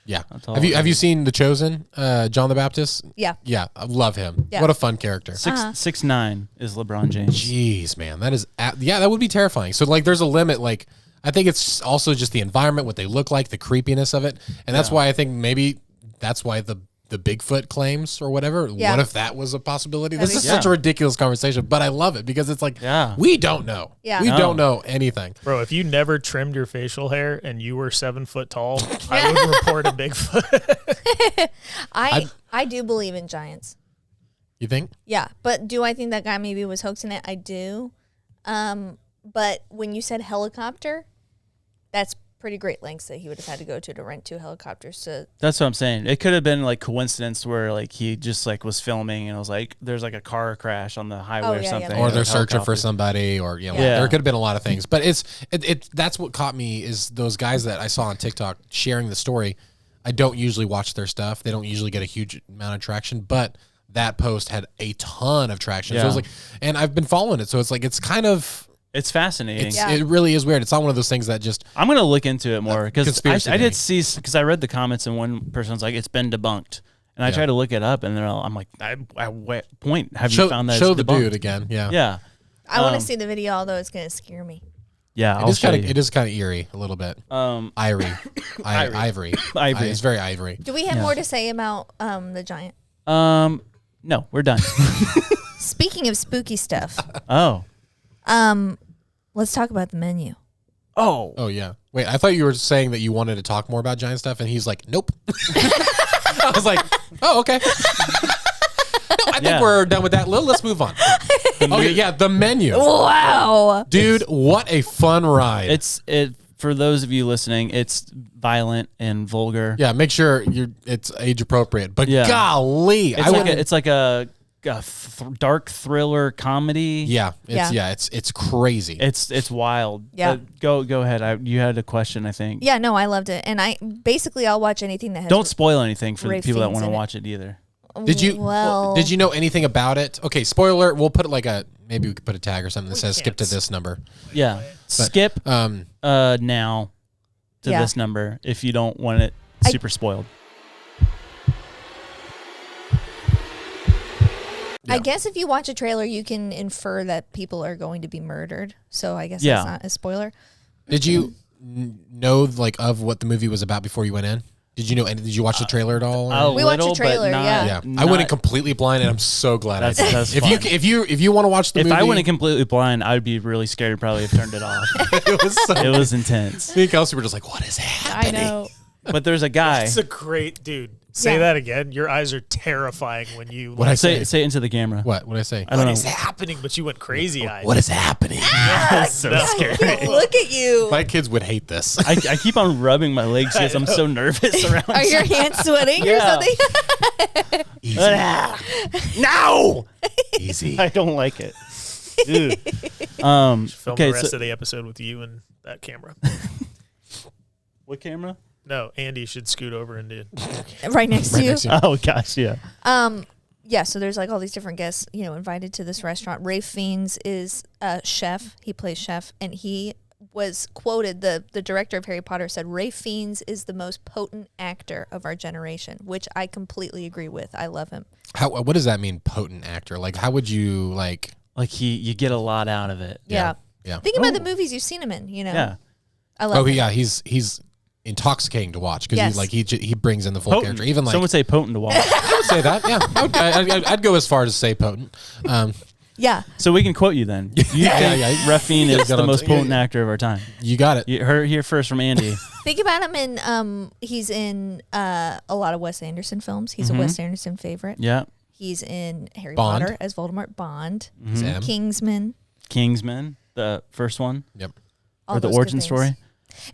yeah. all Have you seen The Chosen? John the Baptist. Yeah. Yeah, I love him. Yeah. What a fun character. 6'9" is LeBron James. Jeez, man, that is that would be terrifying. So like, there's a limit. Like, I think it's also just the environment, what they look like, the creepiness of it, and that's why I think maybe that's why the Bigfoot claims or whatever. Yeah. What if that was a possibility? This is Yeah. such a ridiculous conversation, but I love it because it's like, Yeah. we don't know. Yeah. We No. don't know anything. Bro, if you never trimmed your facial hair and you were 7 foot tall, I would report a Bigfoot. I do believe in giants. You think? Yeah, but do I think that guy maybe was hoaxing it? I do. But when you said helicopter, that's pretty great lengths that he would have had to go to rent 2 helicopters to. That's what I'm saying. It could have been like coincidence where like he just like was filming and it was like there's like a car crash on the highway or something. Or they're and searching for helicopters. somebody, or Yeah. there could have been a lot of things. But that's what caught me is those guys that I saw on TikTok sharing the story. I don't usually watch their stuff. They don't usually get a huge amount of traction, but that post had a ton of traction. So it was like, and I've been following it. So it's like, it's kind of, It's fascinating. it really is weird. It's not one of those things that just, I'm gonna look into it more because Conspiracy I did theory. see because I read the comments and one person's like it's been debunked and I tried to look it up and I'm like at what point have you found that show it's the debunked? dude again. Yeah. Yeah. I want to see the video, although it's going to scare me. Yeah, It is kind of eerie a little bit. Ivory. Ivory. It's very ivory. Do we have more to say about the giant? No, we're done. Speaking of spooky stuff, Oh. let's talk about the menu. Oh yeah. Wait, I thought you were saying that you wanted to talk more about giant stuff, and he's like, nope. I was like, oh okay. No, I think we're done with that. Let's move on. Okay, yeah, the menu. Wow. Dude, what a fun ride. It's for those of you listening, it's violent and vulgar. Yeah, make sure it's age appropriate. But golly, It's like a dark thriller comedy. Yeah, it's crazy. It's wild. Yeah. Go ahead. You had a question, I think. Yeah, no, I loved it. And I'll watch anything that has Don't spoil anything for the Rafe people that Fiennes want to in it. watch it either. Did you Well, did you know anything about it? Okay, spoiler. We'll put it maybe we could put a tag or something that says skip to this number. Yeah. Skip now to this number if you don't want it super spoiled. I guess if you watch a trailer, you can infer that people are going to be murdered. So I guess Yeah. that's not a spoiler. Did you know of what the movie was about before you went in? Did you know? Did you watch the trailer at all? or- We watched the little, but trailer, not- yeah. I went in completely blind, and I'm so glad I did. That's if fun. you want to watch the If movie, I went in completely blind, I'd be really scared and probably have turned it off. it was so. It was intense. Me and Kelsey were just like, "What is happening?" I know. But there's a guy. It's a great dude. Say Yeah. that again. Your eyes are terrifying when you. What I Say say? it into the camera. What? What I say? I don't What is know. happening? But you went crazy eyes. What is happening? So No. scary. Look at you. My kids would hate this. I keep on rubbing my legs because I'm so nervous around. Are your hands sweating or Yeah. something? Easy. No, Easy. I don't like it. Ew. Film Okay, the rest so of the episode with you and that camera. what camera? No, Andy should scoot over and do. Right next to you. next to you. Oh gosh, yeah. Yeah, so there's like all these different guests, invited to this restaurant. Rafe Fiennes is a chef. He plays chef, and he was quoted. The director of Harry Potter said, "Rafe Fiennes is the most potent actor of our generation," which I completely agree with. I love him. What does that mean? Potent actor? Like, how would you like? Like you get a lot out of it. Yeah. Yeah. Think about the movies you've seen him in. Yeah. I love Oh him. yeah, he's intoxicating to watch because Yes. he brings in the full Potent. character. Even like Some would say potent to watch. I would say that. Yeah, I'd go as far as to say potent. Yeah. So we can quote you then. You think Raffine is the most potent actor of our time. You got it. You heard it here first from Andy. Think about him in he's in a lot of Wes Anderson films. He's a Wes Anderson favorite. Yeah. He's in Harry Bond. Potter as Voldemort. Bond. Sam. Kingsman. Kingsman, the first one, Yep. All or the those good origin things. story.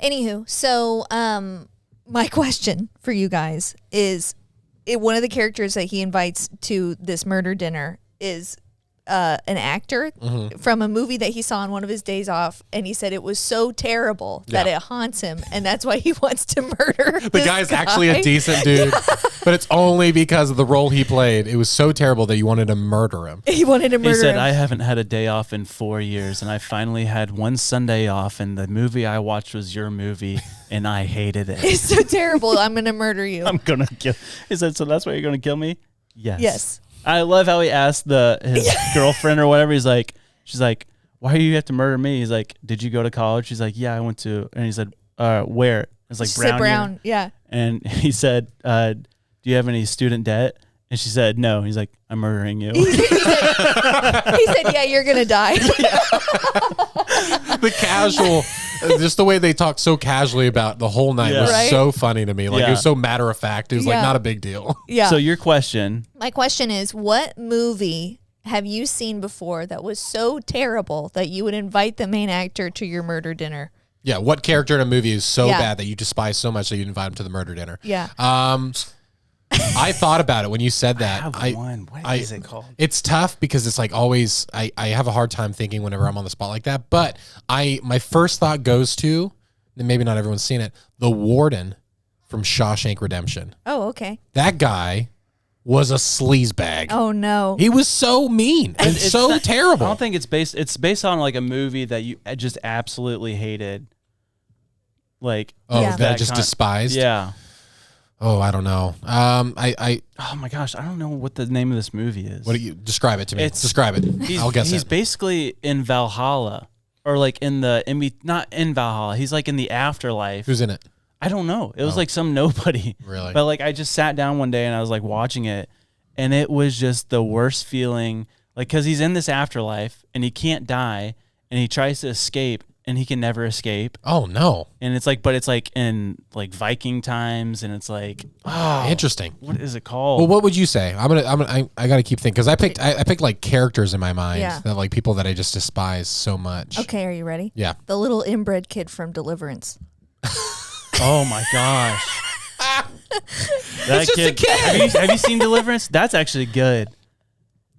Anywho, so my question for you guys is, one of the characters that he invites to this murder dinner is an actor from a movie that he saw on one of his days off, and he said it was so terrible that Yeah. it haunts him, and that's why he wants to murder The guy's actually a decent dude, but it's only because of the role he played. It was so terrible that you wanted to murder him. He wanted to He murder said, him. "I haven't had a day off in 4 years, and I finally had one Sunday off, and the movie I watched was your movie, and I hated it. It's so terrible. I'm gonna murder you. I'm gonna kill." He said, "So that's why you're gonna kill me?" Yes. Yes. I love how he asked his girlfriend or whatever. She's like, "Why do you have to murder me?" He's like, "Did you go to college?" She's like, "Yeah, I went to." And he said, "Where?" It's like She said Brown. Yeah. And he said, "Do you have any student debt?" And she said, "No." He's like, "I'm murdering you." He said, "Yeah, you're gonna die." The casual, just the way they talked so casually about the whole night Yeah. was Right? so funny to me. Like it Yeah. was so matter of fact. It was like Yeah. not a big deal. Yeah. So your question, My question is, what movie have you seen before that was so terrible that you would invite the main actor to your murder dinner? Yeah, what character in a movie is so Yeah. bad that you despise so much that you invite him to the murder dinner? Yeah. I thought about it when you said that. I have one. What is it called? It's tough because it's like always I have a hard time thinking whenever I'm on the spot like that. But my first thought goes to, and maybe not everyone's seen it, the warden from Shawshank Redemption. Oh, okay. That guy was a sleazebag. Oh no. He was so mean and It's so not- terrible. I don't think it's based on like a movie that you just absolutely hated. Like Yeah. that I just kind- despised. Yeah. Oh, I don't know. I Oh my gosh, I don't know what the name of this movie is. what do you describe it to me? It's- Describe it. I'll guess He's it. basically in Valhalla, or like not in Valhalla. He's like in the afterlife. Who's in it? I don't know. It was like some nobody. Really? But like I just sat down one day and I was like watching it, and it was just the worst feeling. Like because he's in this afterlife and he can't die, and he tries to escape and he can never escape. Oh no. And it's like, but it's like in like Viking times, and it's like, oh, Interesting. what is it called? Well, what would you say? I got to keep thinking because I picked like characters in my mind Yeah. that like people that I just despise so much. Okay, are you ready? Yeah. The little inbred kid from Deliverance. Oh my gosh. That just a kid. Have you seen Deliverance? That's actually good.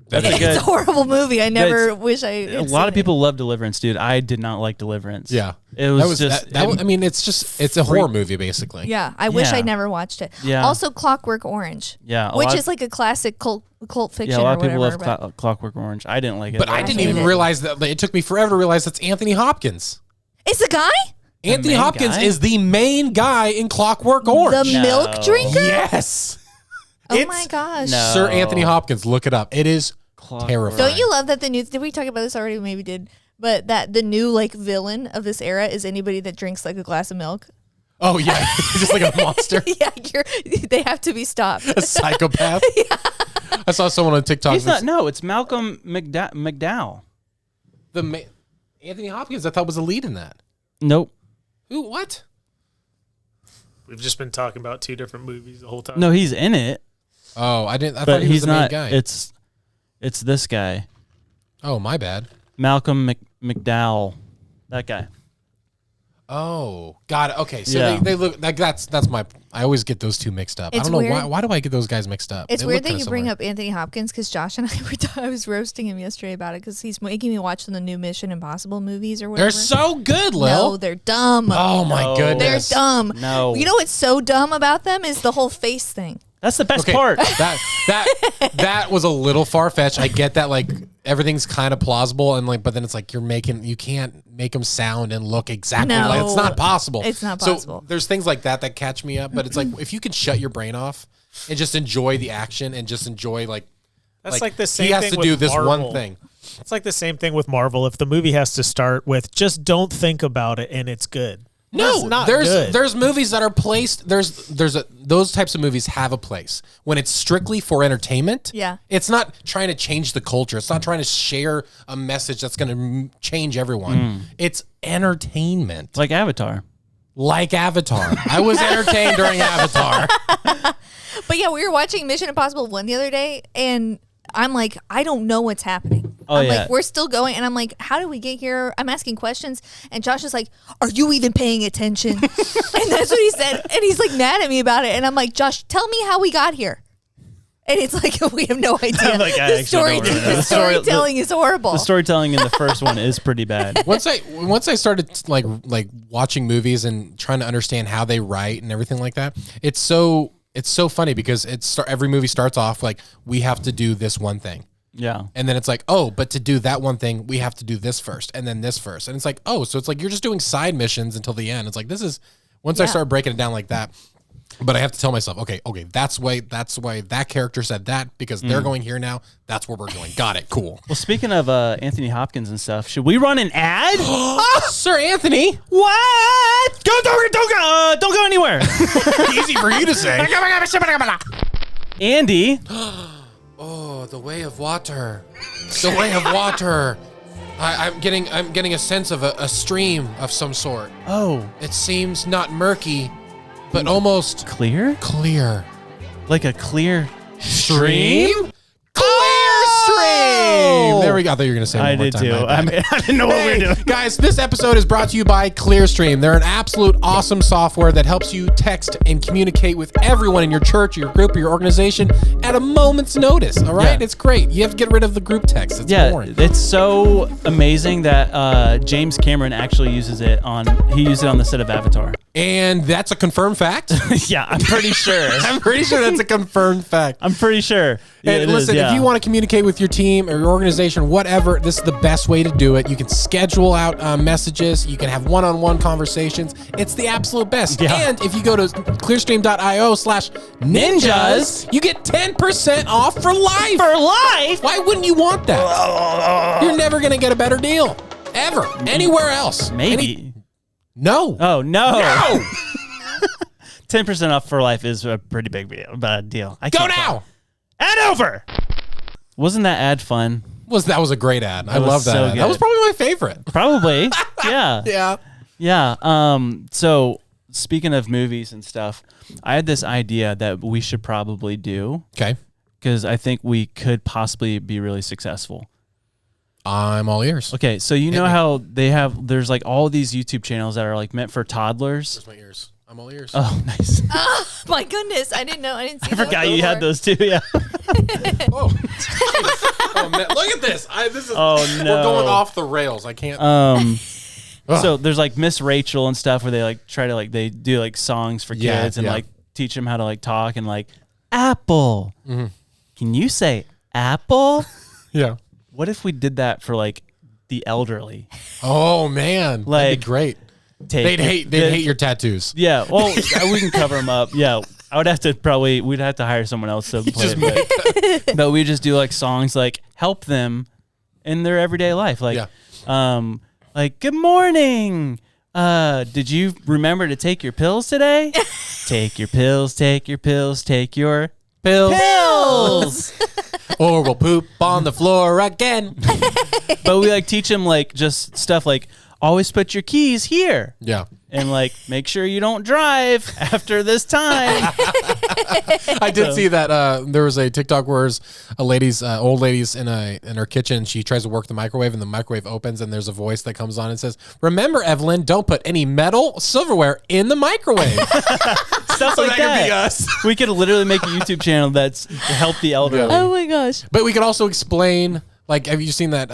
That's a It's good. a horrible movie. I never That's- wish I. A lot of people love Deliverance, dude. I did not like Deliverance. Yeah. It was I mean, it's a horror movie basically. Yeah, I wish Yeah. I never watched it. Yeah. Also, Clockwork Orange. Yeah, a which lot- is like a classic cult fiction. Yeah, a lot or of people whatever, love but- Clockwork Orange. I didn't like it. But I didn't hate even it. realize that. It took me forever to realize that's Anthony Hopkins. It's a guy. Anthony main Hopkins guy? is the main guy in Clockwork Orange. The milk drinker. Yes. Oh It's my gosh. No. Sir Anthony Hopkins. Look it up. It is Clockwork. terrifying. Don't you love that the new? Did we talk about this already? Maybe did. But that the new like villain of this era is anybody that drinks like a glass of milk. Oh yeah, just like a monster, Yeah, they have to be stopped. a psychopath. I saw someone on TikTok. He's not. No, it's Malcolm McDowell. Anthony Hopkins. I thought was the lead in that. Nope. Who? What? We've just been talking about two different movies the whole time. No, he's in it, Oh, I didn't. I thought but he was he's the main not. guy. It's this guy, Oh, my bad. Malcolm McDowell. That guy. Oh, got it. Okay, so Yeah. they look like that's my. I always get those two mixed up. I It's don't know weird. why. Why do I get those guys mixed up? It's They weird look that kinda you bring similar. up Anthony Hopkins because Josh and I I was roasting him yesterday about it because he's making me watch the new Mission Impossible movies or whatever. They're so good, Lil. No, they're dumb. Oh my No. They're goodness. dumb. No. You know what's so dumb about them is the whole face thing. That's the best Okay, part. that was a little far fetched. I get that, like everything's kind of plausible, and like, but then it's like you can't make them sound and look exactly No. like it's not possible. It's not So possible. there's things like that catch me up, but it's like if you can shut your brain off and just enjoy the action and just enjoy That's like the same he has thing to with do this Marvel. one thing. It's like the same thing with Marvel. If the movie has to start with just don't think about it and it's good. No, That's not there's good. there's movies that are placed. Those types of movies have a place when it's strictly for entertainment. Yeah. It's not trying to change the culture. It's not trying to share a message that's going to change everyone. It's entertainment, Like Avatar. like Avatar. I was entertained during Avatar. But yeah, we were watching Mission Impossible 1 the other day, and I'm like, I don't know what's happening. Oh, I'm yeah. like, we're still going, and I'm like, how did we get here? I'm asking questions, and Josh is like, are you even paying attention? And that's what he said, and he's like mad at me about it, and I'm like, Josh, tell me how we got here. And it's like, we have no idea. Like, I actually don't remember. The storytelling is horrible. The storytelling in the first one is pretty bad. Once I started like watching movies and trying to understand how they write and everything like that, it's so funny because every movie starts off like we have to do this one thing. Yeah. And then it's like, oh, but to do that one thing, we have to do this first and then this first. And it's like, oh, so it's like you're just doing side missions until the end. It's like once I start breaking it down like that, but I have to tell myself, okay, that's why that character said that because they're going here now. That's where we're going. Got it. Cool. Well, speaking of Anthony Hopkins and stuff, should we run an ad? Sir Anthony. What? Don't go anywhere. Easy for you to say. Andy. Oh, the way of water. The way of water. I'm getting a sense of a stream of some sort. Oh, It seems not murky, but almost clear? clear. Like a clear Stream? Clear stream! There we go. I thought you were going to say it I one more did time. too. My bad. I didn't know what we were doing. Guys, this episode is brought to you by Clearstream. They're an absolute awesome software that helps you text and communicate with everyone in your church, your group, or your organization at a moment's notice. All right? Yeah. It's great. You have to get rid of the group text. It's boring. It's so amazing that James Cameron actually uses it he used it on the set of Avatar. And that's a confirmed fact. Yeah, I'm pretty sure. I'm pretty sure that's a confirmed fact. I'm pretty sure. Yeah, And it listen, is, if you want to communicate with your team or your organization, whatever, this is the best way to do it. You can schedule out messages. You can have one-on-one conversations. It's the absolute best. Yeah. And if you go to clearstream.io/ninjas, you get 10% off for life. For life? Why wouldn't you want that? You're never going to get a better deal. Ever. Anywhere else. Maybe. No. Oh, no. No. 10% off for life is a pretty big deal. I Go can't now. tell. Ad over. Wasn't that ad fun? That was a great ad. I was love that so ad. good. That was probably my favorite. Probably. Yeah. Yeah. Yeah. So speaking of movies and stuff, I had this idea that we should probably do Okay. because I think we could possibly be really successful. I'm all ears. Okay, so you know how there's like all these YouTube channels that are like meant for toddlers. Where's my ears? I'm all ears. Oh, nice. My goodness, I didn't know. I didn't see. I forgot you had those too. Yeah. Oh, oh man, look at this! This is Oh, no. We're going off the rails. I can't. So there's like Miss Rachel and stuff where they like try to like they do like songs for Yeah, kids and yeah. like teach them how to like talk and like apple. Mm-hmm. Can you say apple? Yeah. What if we did that for like the elderly? Oh man, that'd Like, be great. Take They'd hate your tattoos. Yeah. Well, we can cover them up. Yeah. I would have to we'd have to hire someone else to play it. But we just do like songs like help them in their everyday life. Like, like, good morning. Did you remember to take your pills today? Take your pills, take your pills, take your pills. Or we'll poop on the floor again. But we like teach them like just stuff like always put your keys here. Yeah. And like make sure you don't drive after this time. I did see that there was a TikTok where there's old lady's in her kitchen. She tries to work the microwave and the microwave opens and there's a voice that comes on and says, "Remember, Evelyn, don't put any metal silverware in the microwave." Stuff like that could be us. We could literally make a YouTube channel that's to help the elderly. Oh my gosh. But we could also explain, like, have you seen that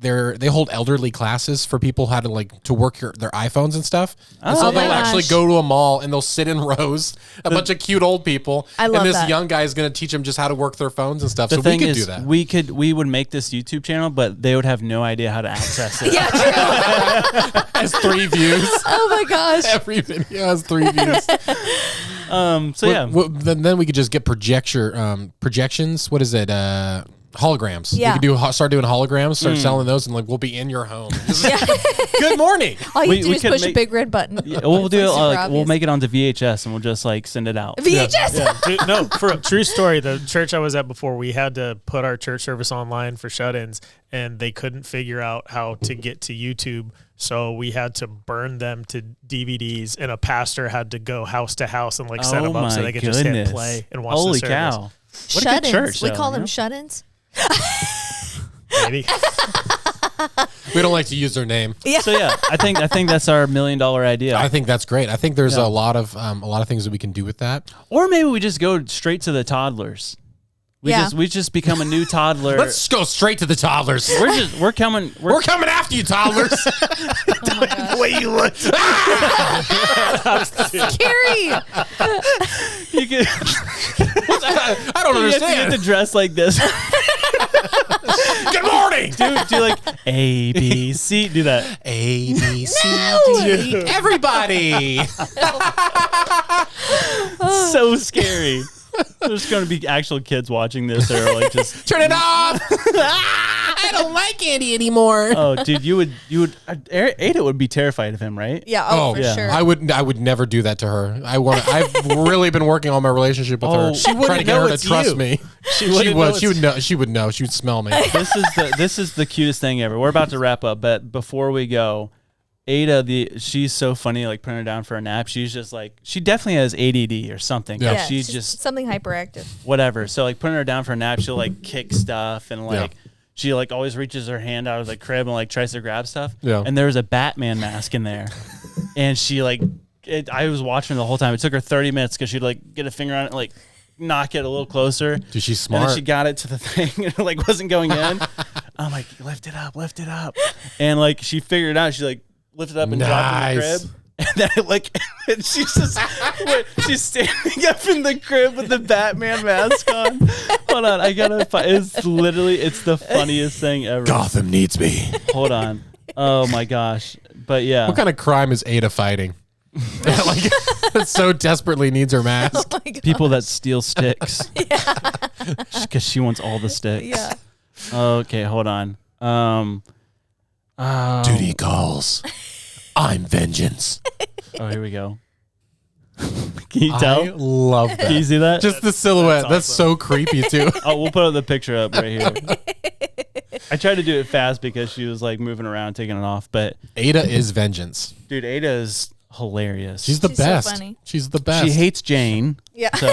they hold elderly classes for people how to like to work their iPhones and stuff. And so Oh my they'll actually gosh. go to a mall and they'll sit in rows, a bunch of cute old people. I love and this that. young guy is going to teach them just how to work their phones and stuff. The So thing we could is, do that. we would make this YouTube channel, but they would have no idea how to access it. Yeah, true. Has 3 views. Oh my gosh. Every video has 3 views. So yeah, Then we could just get projections. What is it? Holograms. Yeah. We could start doing holograms, start selling those, and like we'll be in your home. Good morning. All you We- do we is could push a make- big red button. yeah, we'll do it. It's super We'll obvious. make it onto VHS and we'll just like send it out. VHS. Dude, no, for a true story, the church I was at before, we had to put our church service online for shut-ins, and they couldn't figure out how to get to YouTube, so we had to burn them to DVDs, and a pastor had to go house to house and like set them up so they could just hit play and watch Holy the service. cow! What a good Shut-ins. church! We though, call you them know? shut-ins. Maybe. We don't like to use their name. Yeah. So yeah, I think that's our $1 million idea. I think that's great. I think there's Yeah. a lot of things that we can do with that. Or maybe we just go straight to the toddlers. We just become a new toddler. Let's go straight to the toddlers. we're coming. We're coming after you, toddlers. The way you look. Scary. You can, I don't you understand. have to dress like this. Good morning. do like A B C. Do that. A, B, C, D. Everybody. So scary. There's going to be actual kids watching this that are like just. Turn it off. I don't like Andy anymore. Oh, dude, you would. Ada would be terrified of him, right? Yeah. Oh, for yeah. sure. I would never do that to her. I've really been working on my relationship with her. Oh, she trying to get her to trust you. me. She wouldn't know She would know. She would know. She would smell me. This is the cutest thing ever. We're about to wrap up, but before we go, Ada, she's so funny. Like putting her down for a nap, she's just like she definitely has ADD or something. Yeah. Like, yeah, she's it's just something hyperactive. whatever. So like putting her down for a nap, she'll like kick stuff and like she like always reaches her hand out of the crib and like tries to grab stuff. Yeah. And there was a Batman mask in there, and she like, I was watching the whole time. It took her 30 minutes because she'd like get a finger on it, and, like knock it a little closer. Dude, she's And smart. then she got it to the thing, and it like wasn't going in. I'm like, lift it up, and like she figured it out. She like lifted up and dropped it in the Nice. crib. And then and she's just, she's standing up in the crib with the Batman mask on. Hold on, I gotta find, it's the funniest thing ever. Gotham needs me. Hold on. Oh my gosh. But yeah. What kind of crime is Ada fighting? Like, that so desperately needs her mask. Oh my God. People that steal sticks. Because she wants all the sticks. Yeah. Okay, hold on. Duty calls. I'm vengeance. Oh, here we go. Can you tell? I love that. Can you see that? Just the silhouette. That's, awesome. so creepy too. Oh, we'll put the picture up right here. I tried to do it fast because she was like moving around, taking it off. But Ada is vengeance. dude, Ada is hilarious. She's the She's so best. funny. She's the best. She hates Jane. Yeah. So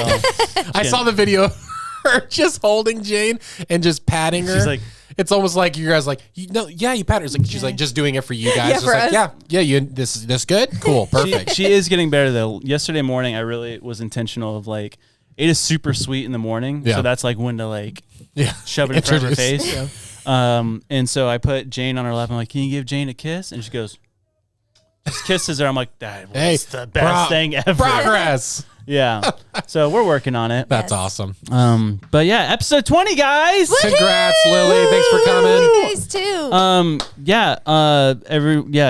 I saw the video of her just holding Jane and just patting her. She's like, it's almost like you guys like, you pat her. It's like she's like just doing it for you guys. Yeah, Just for like, us. you this good? Cool, perfect. she is getting better though. Yesterday morning, I really was intentional of like, Ada's super sweet in the morning. Yeah. So that's like when to like yeah. shove it in front of her Introduce. face. And so I put Jane on her lap. I'm like, can you give Jane a kiss? And she goes, just kisses her. I'm like, that was Hey, the best thing ever. Progress. Yeah. So we're working on it. That's Yes. awesome. But yeah, episode 20, guys. Congrats, Lily. Thanks for coming. You guys too.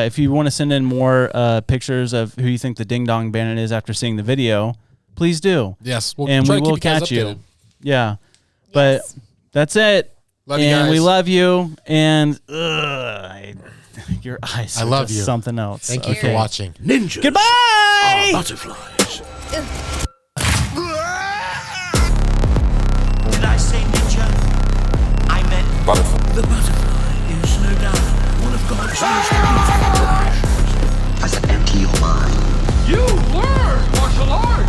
If you want to send in more pictures of who you think the Ding Dong Bandit is after seeing the video, please do. Yes, we'll And try we to keep will you guys catch you. updated. Yeah. But Yes. that's it. Love you and we guys. love you. And your eyes I are love just you. something else. Thank you for watching. Ninjas Goodbye. are butterflies. Did I say ninja? I meant butterfly. The butterfly is no doubt one of God's most beautiful creations. I said empty your mind. You learn martial arts!